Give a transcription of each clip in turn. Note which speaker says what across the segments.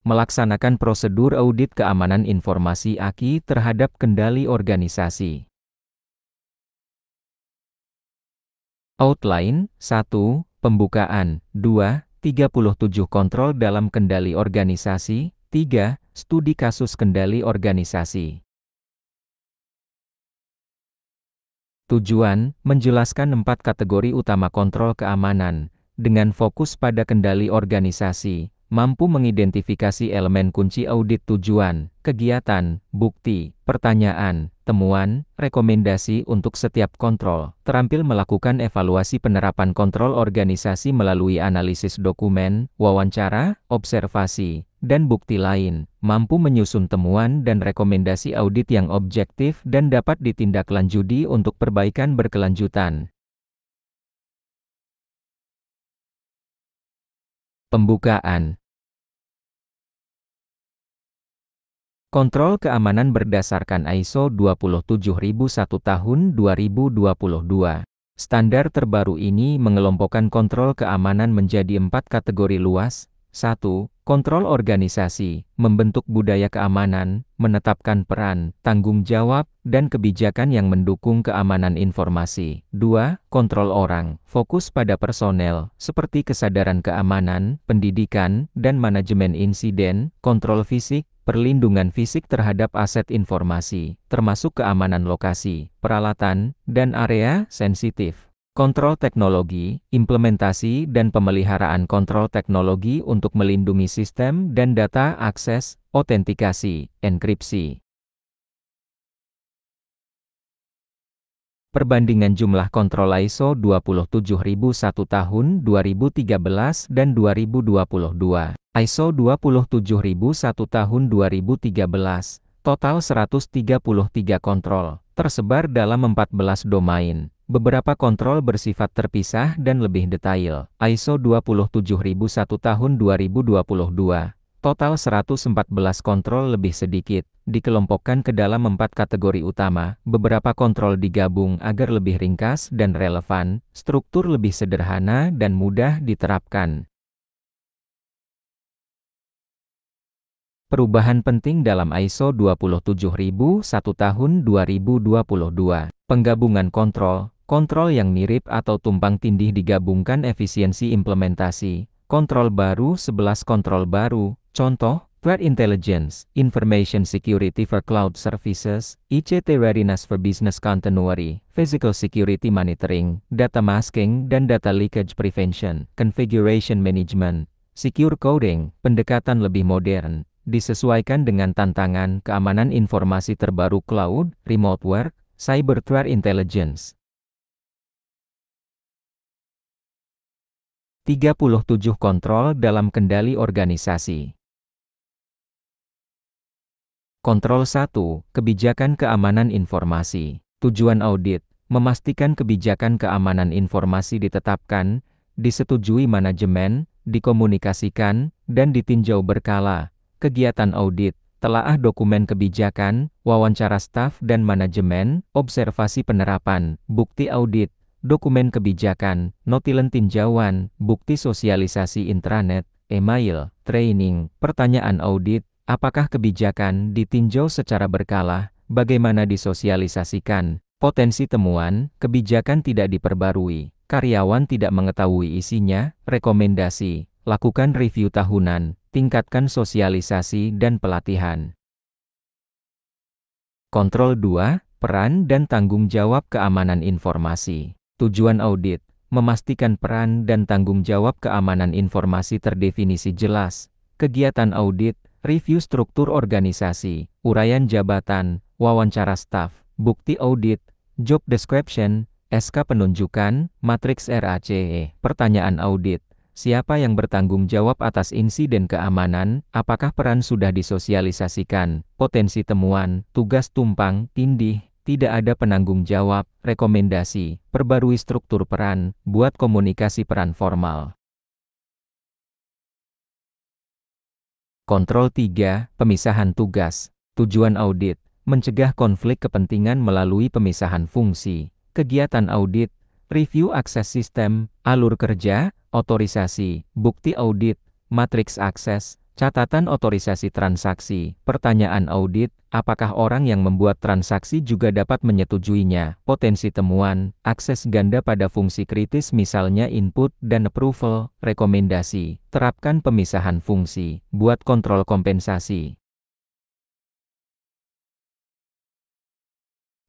Speaker 1: Melaksanakan prosedur audit keamanan informasi AKI terhadap kendali organisasi. Outline, 1. Pembukaan, 2. 37 kontrol dalam kendali organisasi, 3. Studi kasus kendali organisasi. Tujuan, menjelaskan 4 kategori utama kontrol keamanan, dengan fokus pada kendali organisasi, mampu mengidentifikasi elemen kunci audit tujuan, kegiatan, bukti, pertanyaan, temuan, rekomendasi untuk setiap kontrol, terampil melakukan evaluasi penerapan kontrol organisasi melalui analisis dokumen, wawancara, observasi, dan bukti lain, mampu menyusun temuan dan rekomendasi audit yang objektif dan dapat ditindaklanjuti untuk perbaikan berkelanjutan. Pembukaan. Kontrol keamanan berdasarkan ISO 27001 tahun 2022. Standar terbaru ini mengelompokkan kontrol keamanan menjadi 4 kategori luas. 1. Kontrol organisasi, membentuk budaya keamanan, menetapkan peran, tanggung jawab, dan kebijakan yang mendukung keamanan informasi. 2. Kontrol orang, fokus pada personel, seperti kesadaran keamanan, pendidikan, dan manajemen insiden. Kontrol fisik, perlindungan fisik terhadap aset informasi, termasuk keamanan lokasi, peralatan, dan area sensitif. Kontrol teknologi, implementasi dan pemeliharaan kontrol teknologi untuk melindungi sistem dan data akses, autentikasi, enkripsi. Perbandingan jumlah kontrol ISO 27001 tahun 2013 dan 2022. ISO 27001 tahun 2013, total 133 kontrol, tersebar dalam 14 domain. Beberapa kontrol bersifat terpisah dan lebih detail. ISO 27001 tahun 2022, total 114 kontrol lebih sedikit, dikelompokkan ke dalam 4 kategori utama. Beberapa kontrol digabung agar lebih ringkas dan relevan, struktur lebih sederhana dan mudah diterapkan. Perubahan penting dalam ISO 27001 tahun 2022. Penggabungan kontrol. Kontrol yang mirip atau tumpang tindih digabungkan efisiensi implementasi. Kontrol baru 11 kontrol baru. Contoh, Threat Intelligence, Information Security for Cloud Services, ICT Readiness for Business Continuity, Physical Security Monitoring, Data Masking dan Data Leakage Prevention, Configuration Management, Secure Coding, pendekatan lebih modern, disesuaikan dengan tantangan keamanan informasi terbaru cloud, remote work, cyber threat intelligence. 37 kontrol dalam kendali organisasi. Kontrol 1. Kebijakan keamanan informasi. Tujuan audit, memastikan kebijakan keamanan informasi ditetapkan, disetujui manajemen, dikomunikasikan, dan ditinjau berkala. Kegiatan audit, telaah dokumen kebijakan, wawancara staf dan manajemen, observasi penerapan, bukti audit, dokumen kebijakan, notilen tinjauan, bukti sosialisasi intranet, email, training, pertanyaan audit, apakah kebijakan ditinjau secara berkala, bagaimana disosialisasikan, potensi temuan, kebijakan tidak diperbarui, karyawan tidak mengetahui isinya, rekomendasi, lakukan review tahunan, tingkatkan sosialisasi dan pelatihan. Kontrol 2, peran dan tanggung jawab keamanan informasi. Tujuan audit, memastikan peran dan tanggung jawab keamanan informasi terdefinisi jelas. Kegiatan audit, review struktur organisasi, uraian jabatan, wawancara staf, bukti audit, job description, SK penunjukan, matriks RACE. Pertanyaan audit, siapa yang bertanggung jawab atas insiden keamanan, apakah peran sudah disosialisasikan, potensi temuan, tugas tumpang tindih, tidak ada penanggung jawab, rekomendasi, perbarui struktur peran, buat komunikasi peran formal. Kontrol 3, pemisahan tugas. Tujuan audit, mencegah konflik kepentingan melalui pemisahan fungsi. Kegiatan audit, review akses sistem, alur kerja, otorisasi, bukti audit, matriks akses, Catatan otorisasi transaksi. Pertanyaan audit, apakah orang yang membuat transaksi juga dapat menyetujuinya? Potensi temuan, akses ganda pada fungsi kritis misalnya input dan approval. Rekomendasi, terapkan pemisahan fungsi, buat kontrol kompensasi.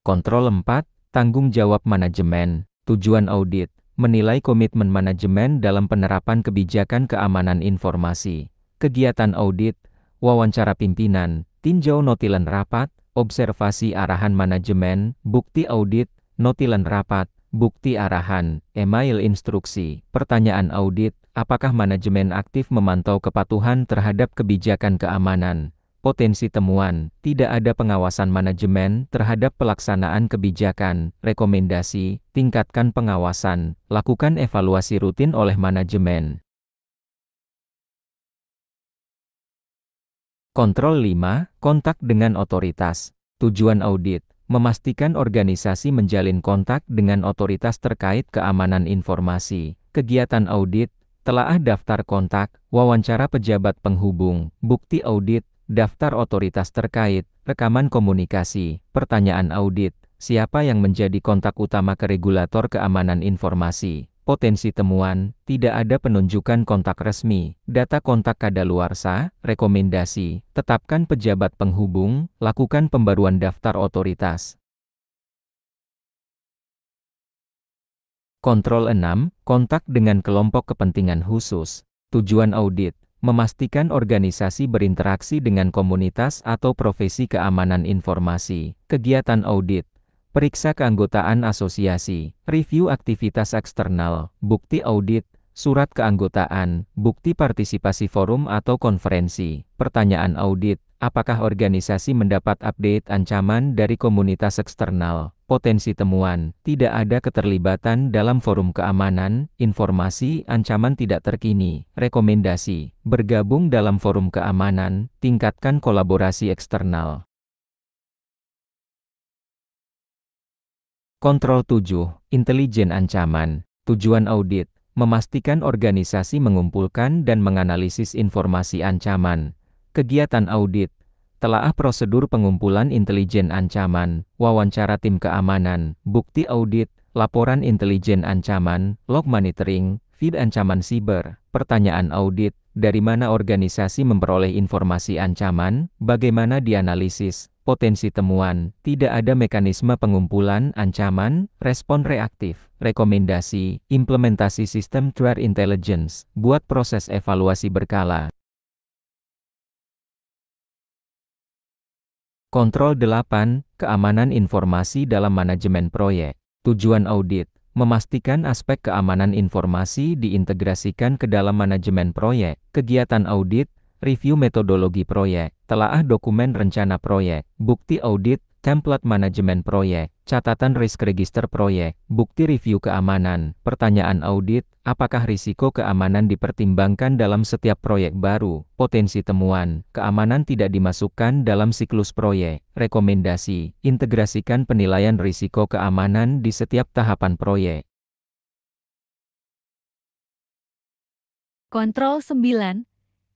Speaker 1: Kontrol 4, tanggung jawab manajemen. Tujuan audit, menilai komitmen manajemen dalam penerapan kebijakan keamanan informasi. Kegiatan audit, wawancara pimpinan, tinjau notilen rapat, observasi arahan manajemen, bukti audit, notilen rapat, bukti arahan, email instruksi. Pertanyaan audit, apakah manajemen aktif memantau kepatuhan terhadap kebijakan keamanan? Potensi temuan, tidak ada pengawasan manajemen terhadap pelaksanaan kebijakan. Rekomendasi, tingkatkan pengawasan, lakukan evaluasi rutin oleh manajemen. Kontrol 5, kontak dengan otoritas. Tujuan audit, memastikan organisasi menjalin kontak dengan otoritas terkait keamanan informasi. Kegiatan audit, telaah daftar kontak, wawancara pejabat penghubung, bukti audit, daftar otoritas terkait, rekaman komunikasi. Pertanyaan audit, siapa yang menjadi kontak utama ke regulator keamanan informasi? Potensi temuan, tidak ada penunjukan kontak resmi, data kontak kadaluarsa. Rekomendasi, tetapkan pejabat penghubung, lakukan pembaruan daftar otoritas. Kontrol 6, kontak dengan kelompok kepentingan khusus. Tujuan audit, memastikan organisasi berinteraksi dengan komunitas atau profesi keamanan informasi. Kegiatan audit, periksa keanggotaan asosiasi, review aktivitas eksternal, bukti audit, surat keanggotaan, bukti partisipasi forum atau konferensi. Pertanyaan audit, apakah organisasi mendapat update ancaman dari komunitas eksternal? Potensi temuan, tidak ada keterlibatan dalam forum keamanan, informasi, ancaman tidak terkini. Rekomendasi, bergabung dalam forum keamanan, tingkatkan kolaborasi eksternal. Kontrol 7, intelijen ancaman. Tujuan audit, memastikan organisasi mengumpulkan dan menganalisis informasi ancaman. Kegiatan audit, telaah prosedur pengumpulan intelijen ancaman, wawancara tim keamanan, bukti audit, laporan intelijen ancaman, log monitoring, feed ancaman siber. Pertanyaan audit, dari mana organisasi memperoleh informasi ancaman, bagaimana dianalisis? Potensi temuan, tidak ada mekanisme pengumpulan ancaman, respon reaktif. Rekomendasi, implementasi sistem threat intelligence, buat proses evaluasi berkala. Kontrol 8, keamanan informasi dalam manajemen proyek. Tujuan audit, memastikan aspek keamanan informasi diintegrasikan ke dalam manajemen proyek. Kegiatan audit, review metodologi proyek, telaah dokumen rencana proyek, bukti audit, template manajemen proyek, catatan risk register proyek, bukti review keamanan. Pertanyaan audit, apakah risiko keamanan dipertimbangkan dalam setiap proyek baru? Potensi temuan, keamanan tidak dimasukkan dalam siklus proyek. Rekomendasi, integrasikan penilaian risiko keamanan di setiap tahapan proyek.
Speaker 2: Kontrol 9,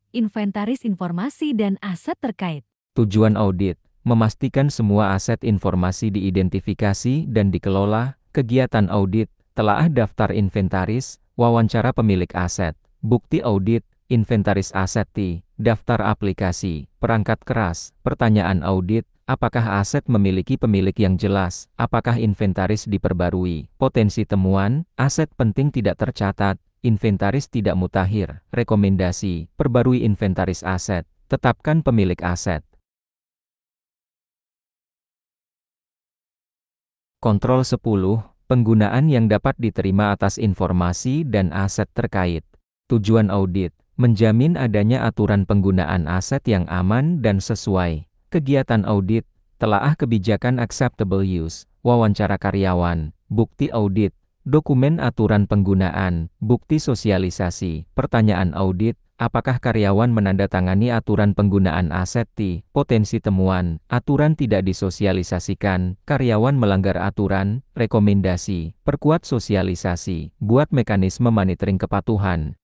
Speaker 2: inventaris informasi dan aset terkait.
Speaker 1: Tujuan audit, memastikan semua aset informasi diidentifikasi dan dikelola. Kegiatan audit, telaah daftar inventaris, wawancara pemilik aset, bukti audit, inventaris aset daftar aplikasi, perangkat keras. Pertanyaan audit, apakah aset memiliki pemilik yang jelas? Apakah inventaris diperbarui? Potensi temuan, aset penting tidak tercatat, inventaris tidak mutakhir. Rekomendasi, perbarui inventaris aset, tetapkan pemilik aset. Kontrol 10, penggunaan yang dapat diterima atas informasi dan aset terkait. Tujuan audit, menjamin adanya aturan penggunaan aset yang aman dan sesuai. Kegiatan audit, telaah kebijakan acceptable use, wawancara karyawan, bukti audit, dokumen aturan penggunaan, bukti sosialisasi. Pertanyaan audit, apakah karyawan menandatangani aturan penggunaan aset Potensi temuan, aturan tidak disosialisasikan, karyawan melanggar aturan. Rekomendasi, perkuat sosialisasi, buat mekanisme monitoring kepatuhan.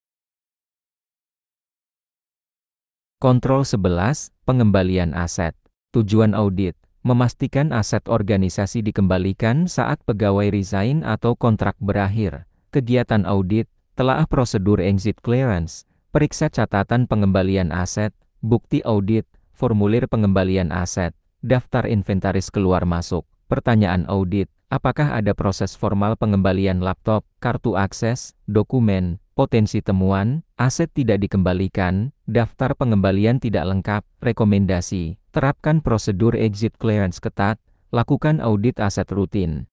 Speaker 1: Kontrol 11, pengembalian aset. Tujuan audit, memastikan aset organisasi dikembalikan saat pegawai resign atau kontrak berakhir. Kegiatan audit, telaah prosedur exit clearance, periksa catatan pengembalian aset, bukti audit, formulir pengembalian aset, daftar inventaris keluar masuk. Pertanyaan audit, apakah ada proses formal pengembalian laptop, kartu akses, dokumen, potensi temuan, aset tidak dikembalikan, daftar pengembalian tidak lengkap, rekomendasi, terapkan prosedur exit clearance ketat, lakukan audit aset rutin.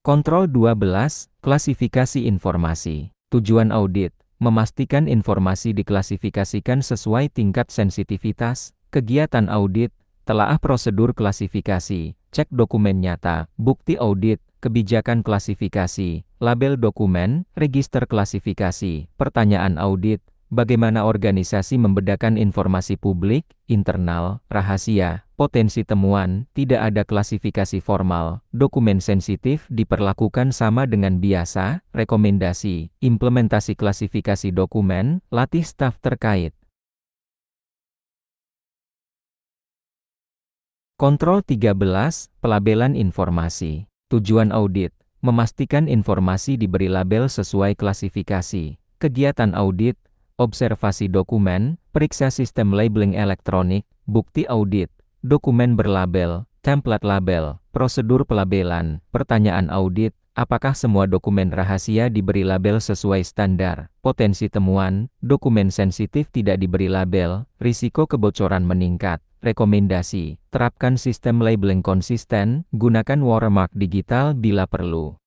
Speaker 1: Kontrol 12, klasifikasi informasi. Tujuan audit, memastikan informasi diklasifikasikan sesuai tingkat sensitivitas. Kegiatan audit, telaah prosedur klasifikasi, cek dokumen nyata, bukti audit, kebijakan klasifikasi, label dokumen, register klasifikasi. Pertanyaan audit, bagaimana organisasi membedakan informasi publik, internal, rahasia, potensi temuan, tidak ada klasifikasi formal, dokumen sensitif diperlakukan sama dengan biasa, rekomendasi, implementasi klasifikasi dokumen, latih staf terkait. Kontrol 13, pelabelan informasi. Tujuan audit, memastikan informasi diberi label sesuai klasifikasi. Kegiatan audit, observasi dokumen, periksa sistem labeling elektronik, bukti audit, dokumen berlabel, template label, prosedur pelabelan. Pertanyaan audit, apakah semua dokumen rahasia diberi label sesuai standar? Potensi temuan, dokumen sensitif tidak diberi label, risiko kebocoran meningkat. Rekomendasi, terapkan sistem labeling konsisten, gunakan watermark digital bila perlu.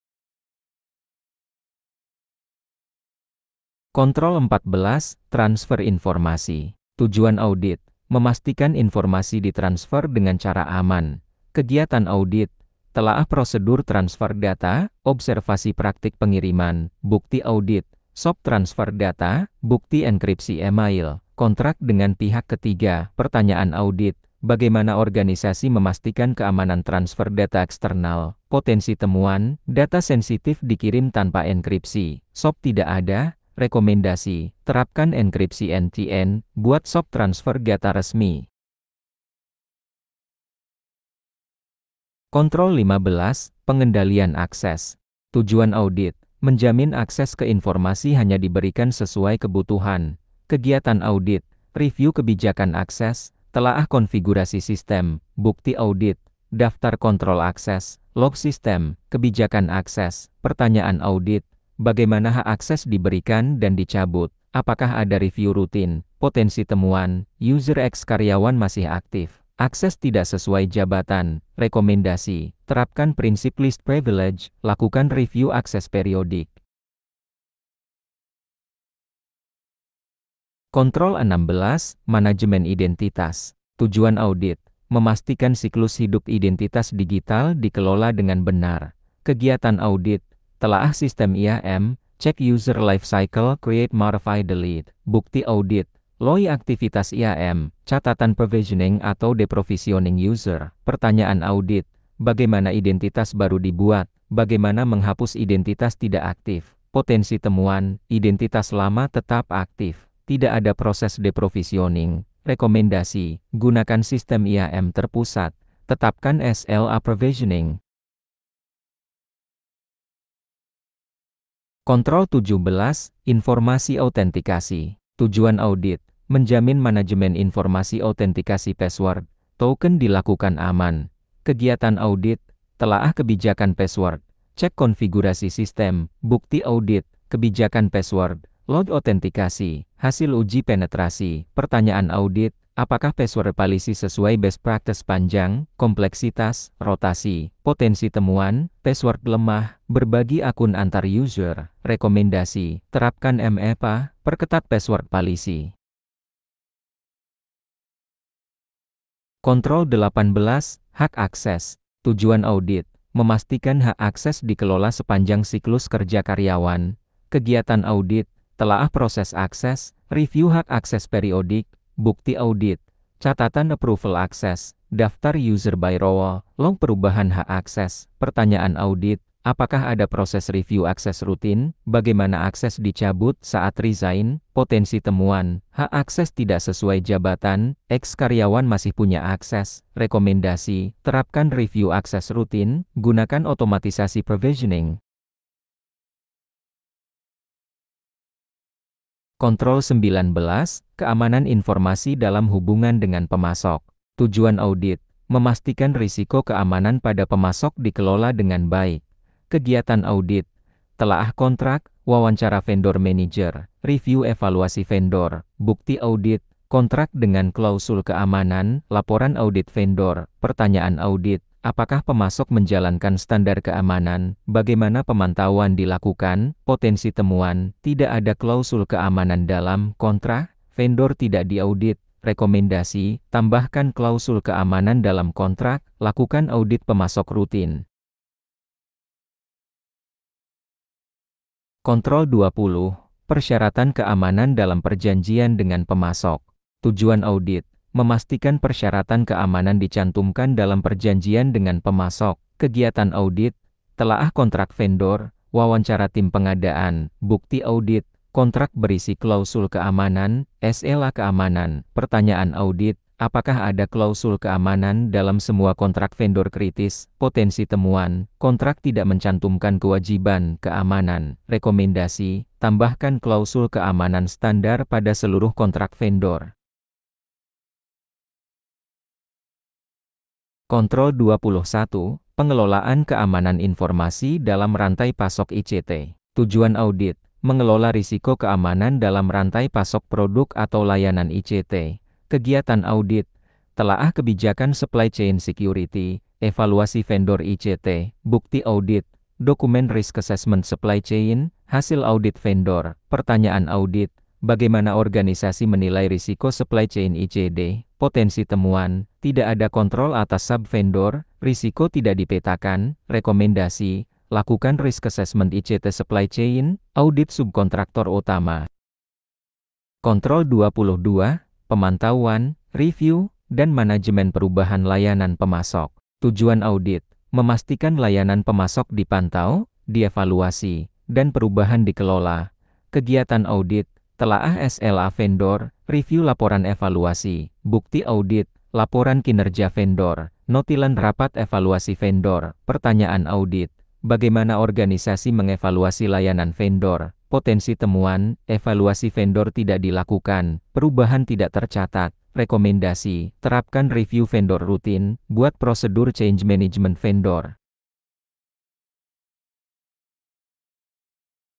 Speaker 1: Kontrol 14, transfer informasi. Tujuan audit, memastikan informasi ditransfer dengan cara aman. Kegiatan audit, telaah prosedur transfer data, observasi praktik pengiriman, bukti audit, SOP transfer data, bukti enkripsi email, kontrak dengan pihak ketiga. Pertanyaan audit, bagaimana organisasi memastikan keamanan transfer data eksternal? Potensi temuan, data sensitif dikirim tanpa enkripsi, SOP tidak ada. Rekomendasi, terapkan enkripsi end-to-end, buat SOP transfer data resmi. Kontrol 15, pengendalian akses. Tujuan audit, menjamin akses ke informasi hanya diberikan sesuai kebutuhan. Kegiatan audit, review kebijakan akses, telaah konfigurasi sistem, bukti audit, daftar kontrol akses, log sistem, kebijakan akses. Pertanyaan audit, bagaimana hak akses diberikan dan dicabut? Apakah ada review rutin? Potensi temuan, user ex karyawan masih aktif. Akses tidak sesuai jabatan. Rekomendasi, terapkan prinsip least privilege, lakukan review akses periodik. Kontrol 16, manajemen identitas. Tujuan audit, memastikan siklus hidup identitas digital dikelola dengan benar. Kegiatan audit, telaah sistem IAM, cek user life cycle, create, modify, delete, bukti audit, log aktivitas IAM, catatan provisioning atau deprovisioning user. Pertanyaan audit, bagaimana identitas baru dibuat, bagaimana menghapus identitas tidak aktif. Potensi temuan, identitas lama tetap aktif, tidak ada proses deprovisioning. Rekomendasi, gunakan sistem IAM terpusat, tetapkan SLA provisioning. Kontrol 17, informasi autentikasi. Tujuan audit, menjamin manajemen informasi autentikasi password, token dilakukan aman. Kegiatan audit, telaah kebijakan password, cek konfigurasi sistem, bukti audit, kebijakan password, log autentikasi, hasil uji penetrasi. Pertanyaan audit, apakah password policy sesuai best practice panjang, kompleksitas, rotasi, potensi temuan, password lemah, berbagi akun antar user. Rekomendasi, terapkan MEPA, perketat password policy. Kontrol 18, hak akses. Tujuan audit, memastikan hak akses dikelola sepanjang siklus kerja karyawan. Kegiatan audit, telaah proses akses, review hak akses periodik, bukti audit, catatan approval akses, daftar user by role, log perubahan hak akses. Pertanyaan audit, Apakah ada proses review akses rutin? Bagaimana akses dicabut saat resign? Potensi temuan, hak akses tidak sesuai jabatan, ex-karyawan masih punya akses. Rekomendasi, terapkan review akses rutin, gunakan otomatisasi provisioning. Kontrol 19, keamanan informasi dalam hubungan dengan pemasok. Tujuan audit, memastikan risiko keamanan pada pemasok dikelola dengan baik. Kegiatan audit, telaah kontrak, wawancara vendor manager, review evaluasi vendor, bukti audit, kontrak dengan klausul keamanan, laporan audit vendor, pertanyaan audit, apakah pemasok menjalankan standar keamanan, bagaimana pemantauan dilakukan, potensi temuan, tidak ada klausul keamanan dalam kontrak, vendor tidak diaudit, rekomendasi, tambahkan klausul keamanan dalam kontrak, lakukan audit pemasok rutin. Kontrol 20, persyaratan keamanan dalam perjanjian dengan pemasok. Tujuan audit, memastikan persyaratan keamanan dicantumkan dalam perjanjian dengan pemasok. Kegiatan audit, telaah kontrak vendor, wawancara tim pengadaan, bukti audit, kontrak berisi klausul keamanan, SLA keamanan. Pertanyaan audit, apakah ada klausul keamanan dalam semua kontrak vendor kritis? Potensi temuan, kontrak tidak mencantumkan kewajiban keamanan. Rekomendasi, tambahkan klausul keamanan standar pada seluruh kontrak vendor. Kontrol 21, pengelolaan keamanan informasi dalam rantai pasok ICT. Tujuan audit, mengelola risiko keamanan dalam rantai pasok produk atau layanan ICT. Kegiatan audit, telaah kebijakan supply chain security, evaluasi vendor ICT, bukti audit, dokumen risk assessment supply chain, hasil audit vendor. Pertanyaan audit, bagaimana organisasi menilai risiko supply chain ICD? Potensi temuan, tidak ada kontrol atas sub-vendor, risiko tidak dipetakan. Rekomendasi, lakukan risk assessment ICT supply chain, audit subkontraktor utama. Kontrol 22, pemantauan, review, dan manajemen perubahan layanan pemasok. Tujuan audit, memastikan layanan pemasok dipantau, dievaluasi, dan perubahan dikelola. Kegiatan audit, telaah SLA vendor, review laporan evaluasi, bukti audit, laporan kinerja vendor, notilan rapat evaluasi vendor. Pertanyaan audit, bagaimana organisasi mengevaluasi layanan vendor? Potensi temuan, evaluasi vendor tidak dilakukan, perubahan tidak tercatat. Rekomendasi, terapkan review vendor rutin, buat prosedur change management vendor.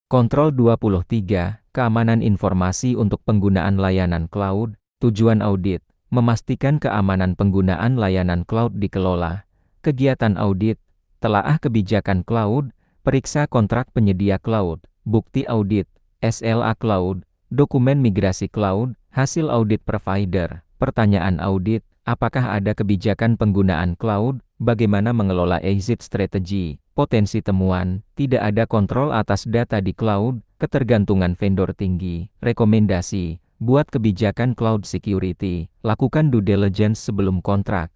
Speaker 1: Kontrol 23, keamanan informasi untuk penggunaan layanan cloud. Tujuan audit, memastikan keamanan penggunaan layanan cloud dikelola. Kegiatan audit, telaah kebijakan cloud, periksa kontrak penyedia cloud, bukti audit, SLA cloud, dokumen migrasi cloud, hasil audit provider. Pertanyaan audit, apakah ada kebijakan penggunaan cloud, bagaimana mengelola exit strategy? Potensi temuan, tidak ada kontrol atas data di cloud, ketergantungan vendor tinggi. Rekomendasi, buat kebijakan cloud security, lakukan due diligence sebelum kontrak.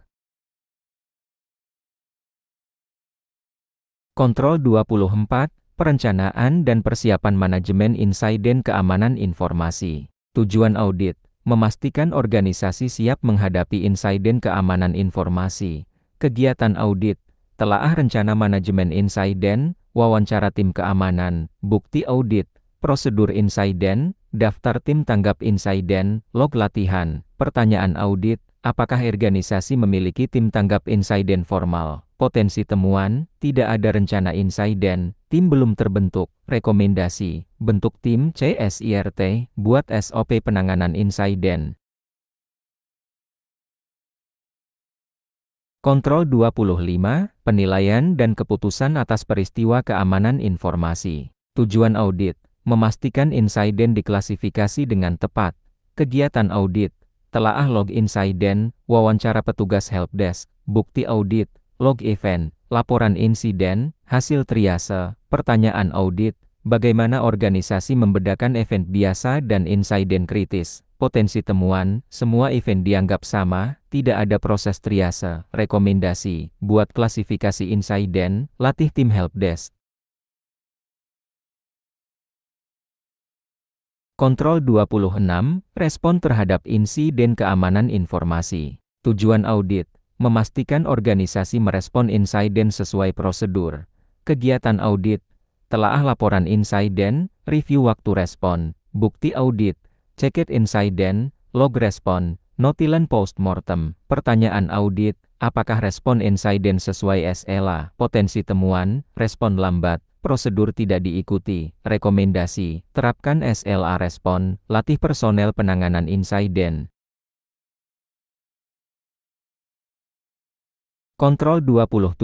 Speaker 1: Kontrol 24, perencanaan dan persiapan manajemen insiden keamanan informasi. Tujuan audit, memastikan organisasi siap menghadapi insiden keamanan informasi. Kegiatan audit, telaah rencana manajemen insiden, wawancara tim keamanan, bukti audit, prosedur insiden, daftar tim tanggap insiden, log latihan. Pertanyaan audit, apakah organisasi memiliki tim tanggap insiden formal? Potensi temuan, tidak ada rencana insiden, tim belum terbentuk. Rekomendasi, bentuk tim CSIRT, buat SOP penanganan insiden. Kontrol 25, penilaian dan keputusan atas peristiwa keamanan informasi. Tujuan audit, memastikan insiden diklasifikasi dengan tepat. Kegiatan audit, telaah log insiden, wawancara petugas helpdesk, bukti audit, log event, laporan insiden, hasil triase. Pertanyaan audit, bagaimana organisasi membedakan event biasa dan insiden kritis? Potensi temuan, semua event dianggap sama, tidak ada proses triase. Rekomendasi, buat klasifikasi insiden, latih tim helpdesk. Kontrol 26, respon terhadap insiden keamanan informasi. Tujuan audit, memastikan organisasi merespon insiden sesuai prosedur. Kegiatan audit, telaah laporan insiden, review waktu respon, bukti audit, cekit insiden, log respon, notilen postmortem. Pertanyaan audit, apakah respon insiden sesuai SLA? Potensi temuan, respon lambat, prosedur tidak diikuti. Rekomendasi, terapkan SLA respon, latih personel penanganan insiden. Kontrol 27,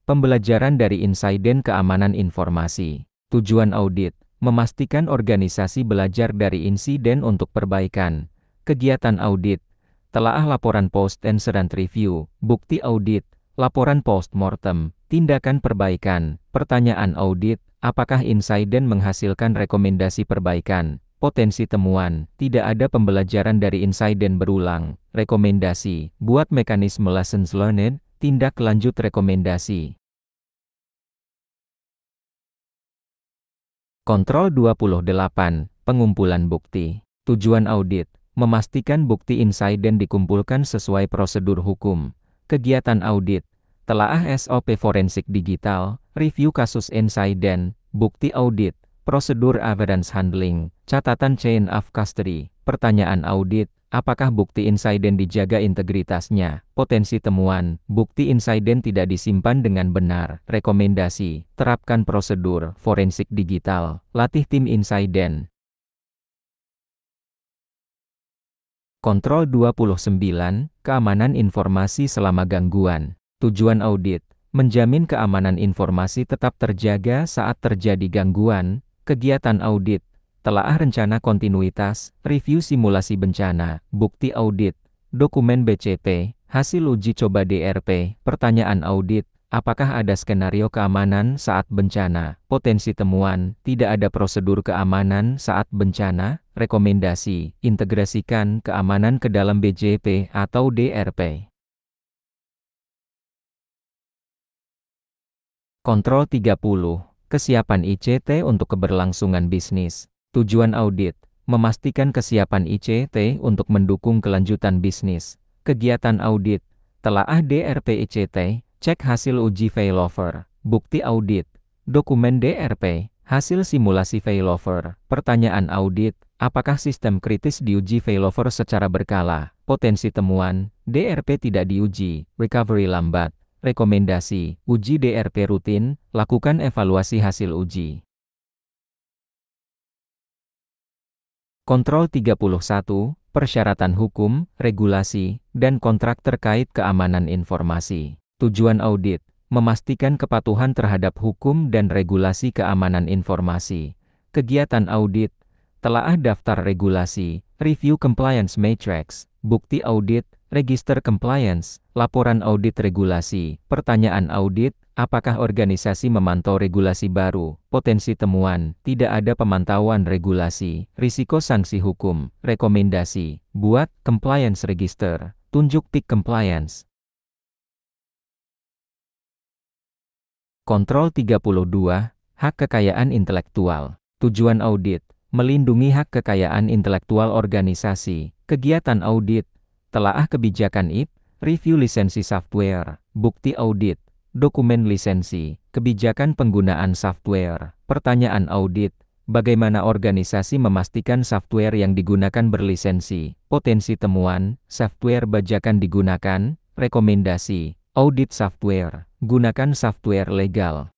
Speaker 1: pembelajaran dari insiden keamanan informasi. Tujuan audit, memastikan organisasi belajar dari insiden untuk perbaikan. Kegiatan audit, telaah laporan post-incident review, bukti audit, laporan post-mortem, tindakan perbaikan. Pertanyaan audit, apakah insiden menghasilkan rekomendasi perbaikan? Potensi temuan, tidak ada pembelajaran dari insiden berulang. Rekomendasi, buat mekanisme lessons learned, tindak lanjut rekomendasi. Kontrol 28, pengumpulan bukti. Tujuan audit, memastikan bukti insiden dikumpulkan sesuai prosedur hukum. Kegiatan audit, telaah SOP forensik digital, review kasus insiden, bukti audit, prosedur evidence handling, catatan chain of custody. Pertanyaan audit, apakah bukti insiden dijaga integritasnya? Potensi temuan, bukti insiden tidak disimpan dengan benar. Rekomendasi, terapkan prosedur forensik digital, latih tim insiden. Kontrol 29, keamanan informasi selama gangguan. Tujuan audit, menjamin keamanan informasi tetap terjaga saat terjadi gangguan. Kegiatan audit, telaah rencana kontinuitas, review simulasi bencana, bukti audit, dokumen BCP, hasil uji coba DRP. Pertanyaan audit, apakah ada skenario keamanan saat bencana? Potensi temuan, tidak ada prosedur keamanan saat bencana. Rekomendasi, integrasikan keamanan ke dalam BJP atau DRP. Kontrol 30, kesiapan ICT untuk keberlangsungan bisnis. Tujuan audit, memastikan kesiapan ICT untuk mendukung kelanjutan bisnis. Kegiatan audit, telaah DRP ICT, cek hasil uji failover, bukti audit, dokumen DRP, hasil simulasi failover. Pertanyaan audit, apakah sistem kritis diuji failover secara berkala? Potensi temuan, DRP tidak diuji, recovery lambat. Rekomendasi, uji DRP rutin, lakukan evaluasi hasil uji. Kontrol 31, persyaratan hukum, regulasi, dan kontrak terkait keamanan informasi. Tujuan audit, memastikan kepatuhan terhadap hukum dan regulasi keamanan informasi. Kegiatan audit, telaah daftar regulasi, review compliance matrix, bukti audit, register compliance, laporan audit regulasi. Pertanyaan audit, apakah organisasi memantau regulasi baru? Potensi temuan, tidak ada pemantauan regulasi. Risiko sanksi hukum. Rekomendasi, buat compliance register, tunjuk peak compliance. Kontrol 32, hak kekayaan intelektual. Tujuan audit, melindungi hak kekayaan intelektual organisasi. Kegiatan audit, telaah kebijakan IP, review lisensi software, bukti audit, dokumen lisensi, kebijakan penggunaan software. Pertanyaan audit, bagaimana organisasi memastikan software yang digunakan berlisensi? Potensi temuan, software bajakan digunakan. Rekomendasi, audit software, gunakan software legal.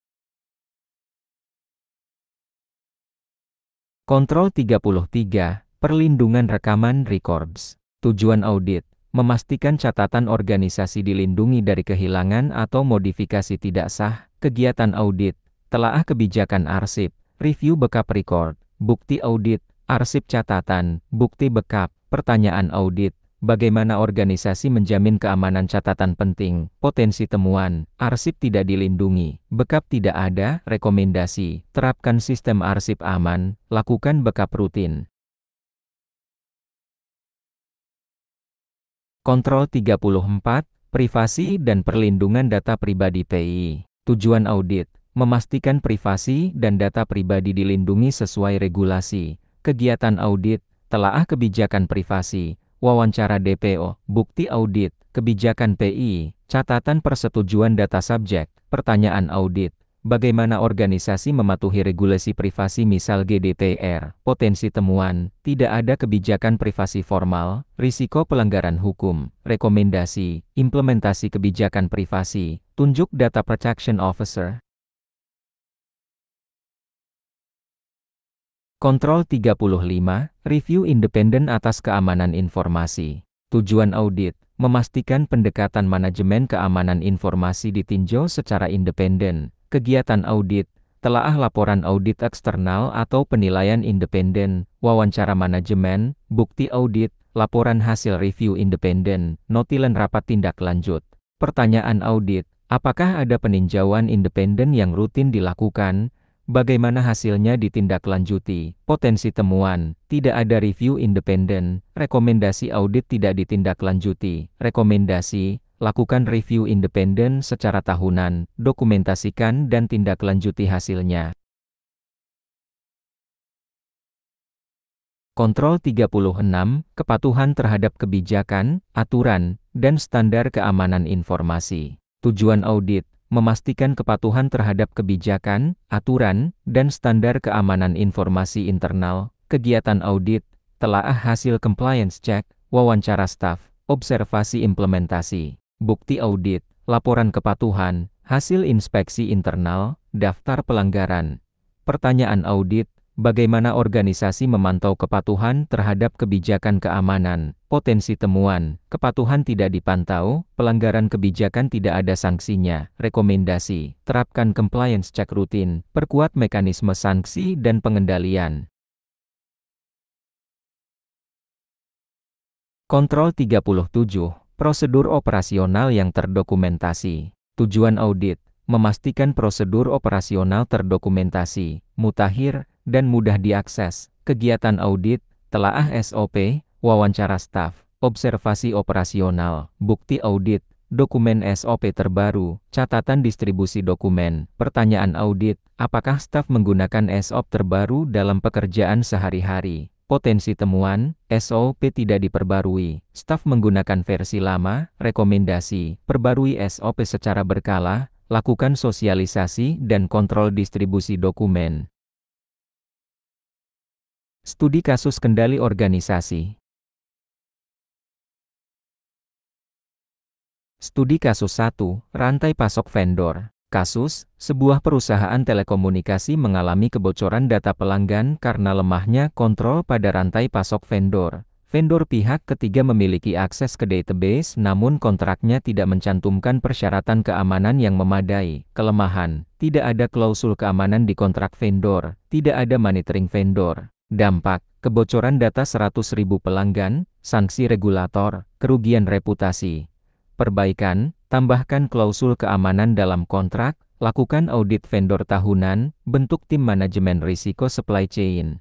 Speaker 1: Kontrol 33, perlindungan rekaman records. Tujuan audit, memastikan catatan organisasi dilindungi dari kehilangan atau modifikasi tidak sah. Kegiatan audit, telaah kebijakan arsip, review backup record, bukti audit, arsip catatan, bukti backup. Pertanyaan audit, bagaimana organisasi menjamin keamanan catatan penting? Potensi temuan, arsip tidak dilindungi, backup tidak ada. Rekomendasi, terapkan sistem arsip aman, lakukan backup rutin. Kontrol 34, privasi dan perlindungan data pribadi PI. Tujuan audit, memastikan privasi dan data pribadi dilindungi sesuai regulasi. kegiatan audit, telaah kebijakan privasi, wawancara DPO, bukti audit, kebijakan PI, catatan persetujuan data subjek, pertanyaan audit. Bagaimana organisasi mematuhi regulasi privasi misal GDPR, potensi temuan, tidak ada kebijakan privasi formal, risiko pelanggaran hukum, rekomendasi, implementasi kebijakan privasi, tunjuk Data Protection Officer. Kontrol 35, review independen atas keamanan informasi. Tujuan audit, memastikan pendekatan manajemen keamanan informasi ditinjau secara independen. Kegiatan audit, telaah laporan audit eksternal atau penilaian independen, wawancara manajemen, bukti audit, laporan hasil review independen, notilen rapat tindak lanjut. Pertanyaan audit, apakah ada peninjauan independen yang rutin dilakukan? Bagaimana hasilnya ditindaklanjuti? Potensi temuan, tidak ada review independen, rekomendasi audit tidak ditindaklanjuti, rekomendasi, lakukan review independen secara tahunan, dokumentasikan dan tindaklanjuti hasilnya. Kontrol 36, kepatuhan terhadap kebijakan, aturan, dan standar keamanan informasi. Tujuan audit, memastikan kepatuhan terhadap kebijakan, aturan, dan standar keamanan informasi internal. Kegiatan audit, telaah hasil compliance check, wawancara staf, observasi implementasi. Bukti audit, laporan kepatuhan, hasil inspeksi internal, daftar pelanggaran. Pertanyaan audit, bagaimana organisasi memantau kepatuhan terhadap kebijakan keamanan? Potensi temuan, kepatuhan tidak dipantau, pelanggaran kebijakan tidak ada sanksinya. Rekomendasi, terapkan compliance check rutin, perkuat mekanisme sanksi dan pengendalian. Kontrol 37. Prosedur operasional yang terdokumentasi. Tujuan audit, memastikan prosedur operasional terdokumentasi, mutakhir, dan mudah diakses. Kegiatan audit, telaah SOP, wawancara staf, observasi operasional, bukti audit, dokumen SOP terbaru, catatan distribusi dokumen. Pertanyaan audit, apakah staf menggunakan SOP terbaru dalam pekerjaan sehari-hari? Potensi temuan, SOP tidak diperbarui, staf menggunakan versi lama. Rekomendasi, perbarui SOP secara berkala, lakukan sosialisasi dan kontrol distribusi dokumen. Studi kasus kendali organisasi. Studi kasus 1, rantai pasok vendor. Kasus, sebuah perusahaan telekomunikasi mengalami kebocoran data pelanggan karena lemahnya kontrol pada rantai pasok vendor. Vendor pihak ketiga memiliki akses ke database namun kontraknya tidak mencantumkan persyaratan keamanan yang memadai. Kelemahan, tidak ada klausul keamanan di kontrak vendor, tidak ada monitoring vendor. Dampak, kebocoran data 100.000 pelanggan, sanksi regulator, kerugian reputasi. Perbaikan, tambahkan klausul keamanan dalam kontrak, lakukan audit vendor tahunan, bentuk tim manajemen risiko supply chain.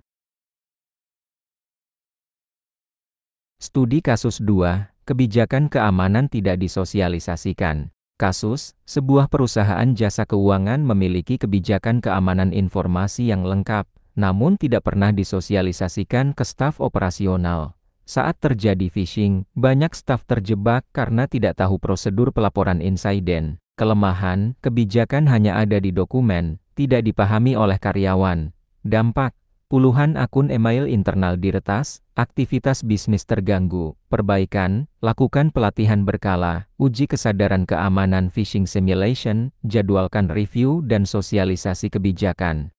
Speaker 1: Studi kasus 2, kebijakan keamanan tidak disosialisasikan. Kasus, sebuah perusahaan jasa keuangan memiliki kebijakan keamanan informasi yang lengkap, namun tidak pernah disosialisasikan ke staf operasional. Saat terjadi phishing, banyak staf terjebak karena tidak tahu prosedur pelaporan insiden. Kelemahan, kebijakan hanya ada di dokumen, tidak dipahami oleh karyawan. Dampak, puluhan akun email internal diretas, aktivitas bisnis terganggu. Perbaikan, lakukan pelatihan berkala, uji kesadaran keamanan phishing simulation, jadwalkan review dan sosialisasi kebijakan.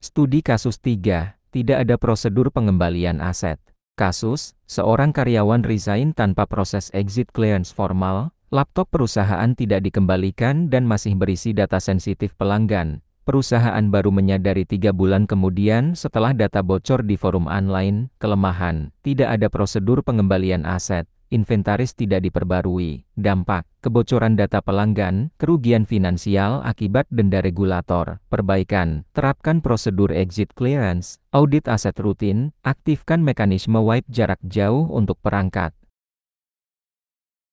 Speaker 1: Studi kasus 3, tidak ada prosedur pengembalian aset. Kasus, seorang karyawan resign tanpa proses exit clearance formal, laptop perusahaan tidak dikembalikan dan masih berisi data sensitif pelanggan. Perusahaan baru menyadari 3 bulan kemudian setelah data bocor di forum online. Kelemahan, tidak ada prosedur pengembalian aset. Inventaris tidak diperbarui. Dampak, kebocoran data pelanggan, kerugian finansial akibat denda regulator. Perbaikan, terapkan prosedur exit clearance, audit aset rutin, aktifkan mekanisme wipe jarak jauh untuk perangkat.